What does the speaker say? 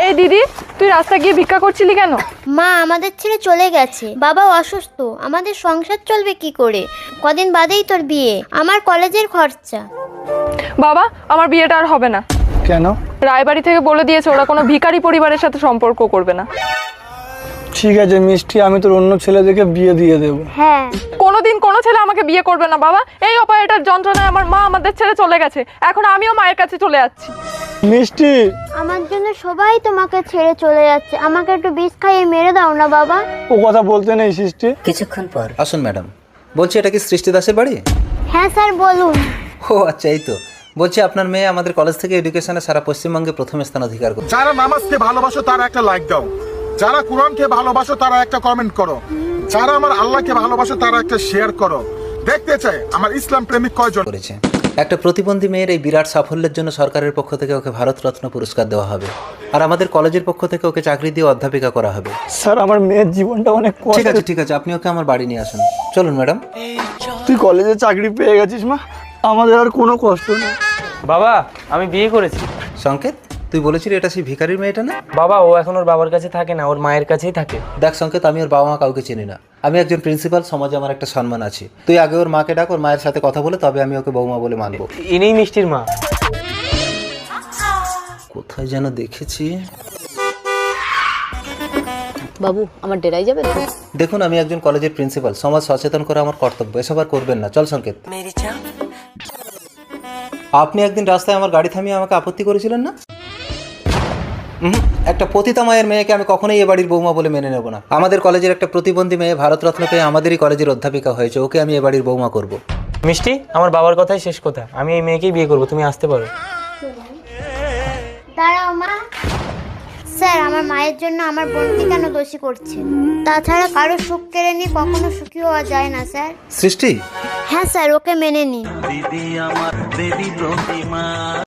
এই দিদি, তুই রাস্তা গিয়ে ভিক্ষা করছিলি কেন? মা আমাদের ছেড়ে চলে গেছে, বাবা অসুস্থ, আমাদের সংসার চলবে কি করে? কদিন বাদেই তোর বিয়ে, আমার কলেজের খরচা। বাবা, আমার বিয়েটা আর হবে না। কেন? রায়বাড়ি থেকে বলে দিয়েছে ওরা কোনো ভিখারি পরিবারের সাথে সম্পর্ক করবে না। ঠিক আছে মিষ্টি, আমি তোর অন্য ছেলে দেখে বিয়ে দিয়ে দেবো। হ্যাঁ, কোনোদিন কোনো ছেলে আমাকে বিয়ে করবে না বাবা। এই অপারেটার যন্ত্রণায় আমার মা আমাদের ছেড়ে চলে গেছে, এখন আমিও মায়ের কাছে চলে যাচ্ছি। মিষ্টি, আমার জন্য সবাই তোমাকে ছেড়ে চলে যাচ্ছে, আমাকে একটু বিষ খাইয়ে মেরে দাও না বাবা। ও কথা বলতে নেই সৃষ্টি। কিছুক্ষণ পর। আসুন ম্যাডাম, বলছি এটা কি সৃষ্টি দাসের বাড়ি? হ্যাঁ স্যার বলুন। ও আচ্ছা, এই তো। বলছি আপনার মেয়ে আমাদের কলেজ থেকে এডুকেশনে সারা পশ্চিমবঙ্গে প্রথম স্থান অধিকার করে। যারা নামাজকে ভালোবাসো তারা একটা লাইক দাও, যারা কোরআনকে ভালোবাসো তারা একটা কমেন্ট করো, যারা আমার আল্লাহকে ভালোবাসো তারা একটা শেয়ার করো। দেখতে চাই আমার ইসলাম প্রেমিক কয়জন করেছে। একটা প্রতিবন্ধী মেয়ের এই বিরাট সাফল্যের জন্য সরকারের পক্ষ থেকে ওকে ভারতরত্ন পুরস্কার দেওয়া হবে, আর আমাদের কলেজের পক্ষ থেকে ওকে চাকরি দিয়ে অধ্যাপিকা করা হবে। স্যার, আমার মেয়ের জীবনটা অনেক ঠিক কষ্ট। আছে ঠিক আছে, আপনি ওকে আমার বাড়ি নিয়ে আসুন। চলুন ম্যাডাম। তুই কলেজে চাকরি পেয়ে গেছিস মা, আমাদের আর কোনো কষ্ট নেই। বাবা, আমি বিয়ে করেছি। সংকেত, তুই বলেছিলি এটা সেই ভিখারির মেয়েটা না? বাবা, ও এখন ওর বাবার কাছে থাকে না, ওর মায়ের কাছেই থাকে। দেখ সংকেত, আমি ওর বাবা মা কাউকে চিনি না। আমি একজন প্রিন্সিপাল, সমাজে আমার একটা সম্মান আছে। তুই আগে ওর মাকে ডাক, ওর মায়ের সাথে কথা বলে তবে আমি ওকে বৌমা বলে মানবো। ইনিই মিষ্টির মা। কোথায় যেন দেখেছি। বাবু, আমার ডেরাই যাবে তো? দেখুন, আমি একজন কলেজের প্রিন্সিপাল, সমাজ সচেতন করা আমার কর্তব্য, এসব আর করবেন না। চল সংকেত। আপনি একদিন রাস্তায় আমার গাড়ি থামিয়ে আমাকে আপত্তি করেছিলেন না? একটা পতিতা মায়ের মেয়েকে আমি কখনোই এ বাড়ির বৌমা বলে মেনে নেব না। আমাদের কলেজের একটা প্রতিবন্ধী মেয়ে ভারতরত্ন পেয়ে আমাদেরই কলেজের অধ্যাপিকা হয়েছে, ওকে আমি এ বাড়ির বৌমা করব। মিষ্টি, আমার বাবার কথাই শেষ কথা, আমি এই মেয়েকেই বিয়ে করবো, তুমি আসতে পারো। দাঁড়াও মা। স্যার, আমার মায়ের জন্য আমার বোনকে কেন দোষী করছেন? তাছাড়া কারো সুখ কেড়ে নিয়ে কখনো সুখী হওয়া যায় না স্যার। সৃষ্টি, হ্যাঁ স্যার, ওকে মেনে নিন।